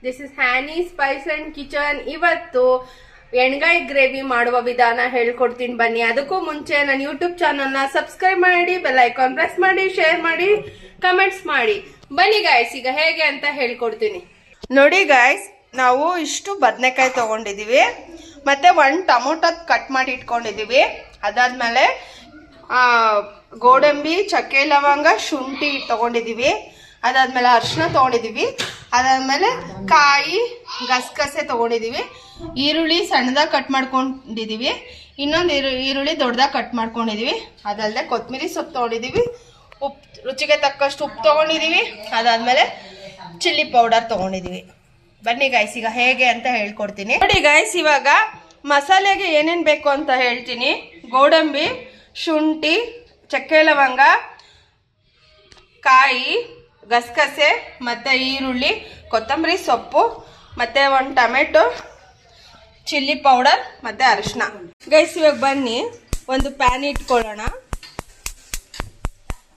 This is Hany spice and kitchen. ಇವತ್ತು ಎಣ್ಗಾಯಿ gravy ಮಾಡುವ ವಿಧಾನ ಹೇಳ್ಕೊಡ್ತೀನಿ ಬನ್ನಿ. ಅದಕ್ಕೂ ಮುಂಚೆ ನನ್ನ ಯೂಟ್ಯೂಬ್ ಚಾನಲ್ನ ಸಬ್ಸ್ಕ್ರೈಬ್ ಮಾಡಿ, ಬೆಲ್ ಐಕಾನ್ ಪ್ರೆಸ್ ಮಾಡಿ, ಶೇರ್ ಮಾಡಿ, ಕಮೆಂಟ್ಸ್ ಮಾಡಿ. ಬನ್ನಿ ಗಾಯ್ಸ್, ಈಗ ಹೇಗೆ ಅಂತ ಹೇಳ್ಕೊಡ್ತೀನಿ. ನೋಡಿ ಗಾಯ್ಸ್, ನಾವು ಇಷ್ಟು ಬದನೆಕಾಯಿ ತಗೊಂಡಿದೀವಿ, ಮತ್ತೆ ಒಂದು ಟೊಮೊಟೊ ಕಟ್ ಮಾಡಿ ಇಟ್ಕೊಂಡಿದೀವಿ. ಅದಾದ್ಮೇಲೆ ಗೋಡಂಬಿ, ಚಕ್ಕೆ ಲವಂಗ, ಶುಂಠಿ ತಗೊಂಡಿದೀವಿ. ಅದಾದ್ಮೇಲೆ ಅರಿಶಿನ ತಗೊಂಡಿದೀವಿ. ಅದಾದ್ಮೇಲೆ ಕಾಯಿ, ಗಸಗಸೆ ತಗೊಂಡಿದೀವಿ. ಈರುಳ್ಳಿ ಸಣ್ಣದಾಗಿ ಕಟ್ ಮಾಡ್ಕೊಂಡಿದೀವಿ. ಇನ್ನೊಂದು ಈರುಳ್ಳಿ ದೊಡ್ಡದಾಗಿ ಕಟ್ ಮಾಡ್ಕೊಂಡಿದೀವಿ. ಅದಲ್ಲದೆ ಕೊತ್ತಂಬರಿ ಸೊಪ್ಪು ತಗೊಂಡಿದೀವಿ. ಉಪ್ಪು, ರುಚಿಗೆ ತಕ್ಕಷ್ಟು ಉಪ್ಪು ತಗೊಂಡಿದೀವಿ. ಅದಾದ್ಮೇಲೆ ಚಿಲ್ಲಿ ಪೌಡರ್ ತಗೊಂಡಿದೀವಿ. ಬನ್ನಿ ಗಾಯ್ಸ್, ಈಗ ಹೇಗೆ ಅಂತ ಹೇಳ್ಕೊಡ್ತೀನಿ. ನೋಡಿ ಗಾಯ್ಸ್, ಇವಾಗ ಮಸಾಲೆಗೆ ಏನೇನು ಬೇಕು ಅಂತ ಹೇಳ್ತೀನಿ. ಗೋಡಂಬಿ, ಶುಂಠಿ, ಚಕ್ಕೆ ಲವಂಗ, ಕಾಯಿ, ಗಸಗಸೆ, ಮತ್ತೆ ಈರುಳ್ಳಿ, ಕೊತ್ತಂಬರಿ ಸೊಪ್ಪು, ಮತ್ತೆ ಒಂದು ಟೊಮೆಟೊ, ಚಿಲ್ಲಿ ಪೌಡರ್, ಮತ್ತೆ ಅರಿಶಿನ. ಗೈಸ್, ಇವಾಗ ಬನ್ನಿ ಒಂದು ಪ್ಯಾನ್ ಇಟ್ಕೊಳ್ಳೋಣ.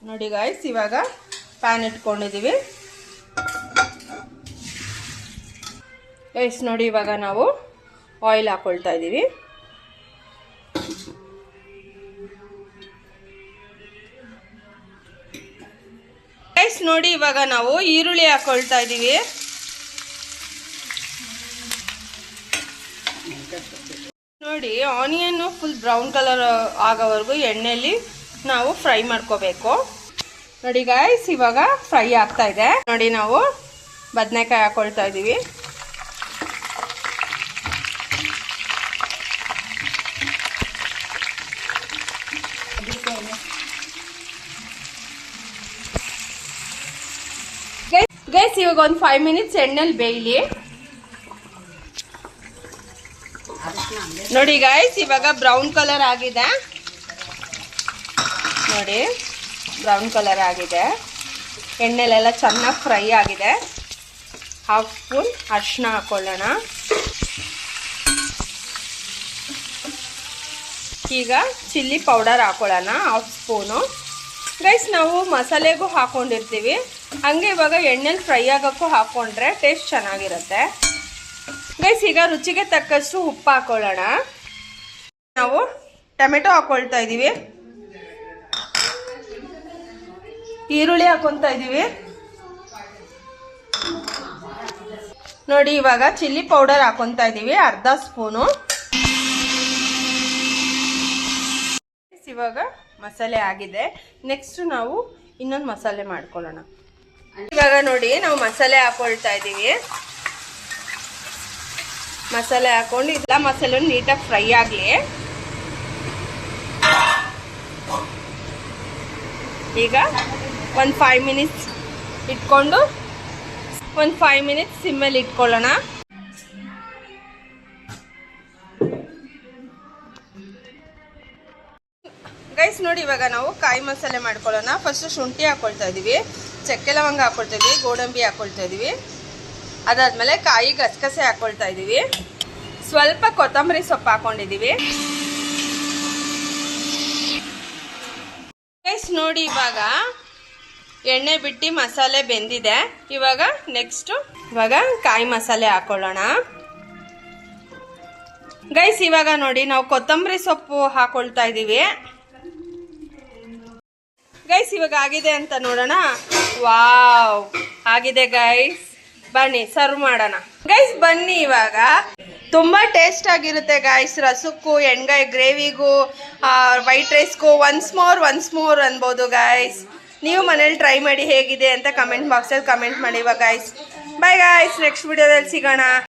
ನೋಡಿ ಗೈಸ್, ಇವಾಗ ಪ್ಯಾನ್ ಇಟ್ಕೊಂಡಿದೀವಿ. ಗೈಸ್ ನೋಡಿ, ಇವಾಗ ನಾವು ಆಯಿಲ್ ಹಾಕೊಳ್ತಾ ಇದ್ದೀವಿ. ಗೈಸ್ ನೋಡಿ, ಇವಾಗ ನಾವು ಈರುಳ್ಳಿ ಹಾಕೊಳ್ತಾ ಇದ್ದೀವಿ. ನೋಡಿ, ಆನಿಯನ್ ಫುಲ್ ಬ್ರೌನ್ ಕಲರ್ ಆಗೋವರೆಗೂ ಎಣ್ಣೆಯಲ್ಲಿ ನಾವು ಫ್ರೈ ಮಾಡ್ಕೋಬೇಕು. ನೋಡಿ ಗೈಸ್, ಇವಾಗ ಫ್ರೈ ಆಗ್ತಾ ಇದೆ. ನೋಡಿ, ನಾವು ಬದನೆಕಾಯಿ ಹಾಕೊಳ್ತಾ ಇದ್ದೀವಿ. ಗೈಸ್, ಇವಾಗ ಒಂದು 5 ಮಿನಿಟ್ಸ್ ಎಣ್ಣೆಲಿ ಬೇಯಲಿ. ನೋಡಿ ಗೈಸ್, ಇವಾಗ ಬ್ರೌನ್ ಕಲರ್ ಆಗಿದೆ. ನೋಡಿ, ಬ್ರೌನ್ ಕಲರ್ ಆಗಿದೆ. ಎಣ್ಣೆಲೆಲ್ಲ ಚೆನ್ನಾಗಿ ಫ್ರೈ ಆಗಿದೆ. 1/2 ಸ್ಪೂನ್ ಅರಿಶಿನ ಹಾಕೊಳ್ಳೋಣ. ಈಗ ಚಿಲ್ಲಿ ಪೌಡರ್ ಹಾಕೊಳ್ಳೋಣ, 1/2 ಸ್ಪೂನು. ಗೈಸ್, ನಾವು ಮಸಾಲೆಗೂ ಹಾಕೊಂಡಿರ್ತೀವಿ, ಹಂಗೆ ಇವಾಗ ಎಣ್ಣೆಲಿ ಫ್ರೈ ಆಗೋಕ್ಕೂ ಹಾಕೊಂಡ್ರೆ ಟೇಸ್ಟ್ ಚೆನ್ನಾಗಿರುತ್ತೆ. ಗೈಸ್, ಈಗ ರುಚಿಗೆ ತಕ್ಕಷ್ಟು ಉಪ್ಪು ಹಾಕೊಳ್ಳೋಣ. ನಾವು ಟೊಮೆಟೊ ಹಾಕೊಳ್ತಾ ಇದ್ದೀವಿ. ಈರುಳ್ಳಿ ಹಾಕೊಳ್ತಾ ಇದ್ದೀವಿ. ನೋಡಿ, ಇವಾಗ ಚಿಲ್ಲಿ ಪೌಡರ್ ಹಾಕೊಳ್ತಾ ಇದ್ದೀವಿ, 1/2 ಸ್ಪೂನು. ಇವಾಗ ಮಸಾಲೆ ಆಗಿದೆ. ನೆಕ್ಸ್ಟ್ ನಾವು ಇನ್ನೊಂದು ಮಸಾಲೆ ಮಾಡ್ಕೊಳ್ಳೋಣ. ಇವಾಗ ನೋಡಿ, ನಾವು ಮಸಾಲೆ ಹಾಕೊಳ್ತಾ ಇದ್ದೀವಿ. ಮಸಾಲೆ ಹಾಕೊಂಡು ಎಲ್ಲ ಮಸಾಲೆ ನೀಟಾಗಿ ಫ್ರೈ ಆಗಲಿ. ಈಗ ಒಂದು 5 ಮಿನಿಟ್ಸ್ ಇಟ್ಕೊಂಡು ಒಂದು 5 ಮಿನಿಟ್ಸ್ ಸಿಮ್ಮಲ್ಲಿ ಇಟ್ಕೊಳ್ಳೋಣ. ಗೈಸ್ ನೋಡಿ, ಇವಾಗ ನಾವು ಕಾಯಿ ಮಸಾಲೆ ಮಾಡ್ಕೊಳ್ಳೋಣ. ಫಸ್ಟ್ ಶುಂಠಿ ಹಾಕೊಳ್ತಾ ಇದ್ದೀವಿ, ಚಕ್ಕೆ ಲವಂಗ ಹಾಕೊಳ್ತಾ ಇದ್ದೀವಿ, ಗೋಡಂಬಿ ಹಾಕೊಳ್ತಾ ಇದ್ದೀವಿ. ಅದಾದ್ಮೇಲೆ ಕಾಯಿ, ಗಸಗಸೆ ಹಾಕೊಳ್ತಾ ಇದ್ದೀವಿ. ಸ್ವಲ್ಪ ಕೊತ್ತಂಬರಿ ಸೊಪ್ಪು ಹಾಕೊಂಡಿದ್ದೀವಿ. ಗೈಸ್ ನೋಡಿ, ಇವಾಗ ಎಣ್ಣೆ ಬಿಟ್ಟು ಮಸಾಲೆ ಬೆಂದಿದೆ. ಇವಾಗ ನೆಕ್ಸ್ಟ್ ಕಾಯಿ ಮಸಾಲೆ ಹಾಕೊಳ್ಳೋಣ. ಗೈಸ್, ಇವಾಗ ನೋಡಿ, ನಾವು ಕೊತ್ತಂಬರಿ ಸೊಪ್ಪು ಹಾಕೊಳ್ತಾ ಇದ್ದೀವಿ. ಗೈಸ್, ಇವಾಗ ಆಗಿದೆ ಅಂತ ನೋಡೋಣ. ವಾವ್, ಆಗಿದೆ ಗೈಸ್. ಬನ್ನಿ ಸರ್ವ್ ಮಾಡೋಣ. ಗೈಸ್ ಬನ್ನಿ, ಇವಾಗ ತುಂಬಾ ಟೇಸ್ಟ್ ಆಗಿರುತ್ತೆ ಗೈಸ್. ರಸಕ್ಕೂ, ಎಣ್ಗಾಯಿ ಗ್ರೇವಿಗೂ, ವೈಟ್ ರೈಸ್ಗೂ ಒನ್ಸ್ ಮೋರ್ ಅನ್ಬೋದು ಗೈಸ್. ನೀವು ಮನೇಲಿ ಟ್ರೈ ಮಾಡಿ ಹೇಗಿದೆ ಅಂತ ಕಮೆಂಟ್ ಬಾಕ್ಸಲ್ಲಿ ಕಮೆಂಟ್ ಮಾಡಿ ಗೈಸ್. ಬೈ ಗೈಸ್, ನೆಕ್ಸ್ಟ್ ವಿಡಿಯೋದಲ್ಲಿ ಸಿಗೋಣ.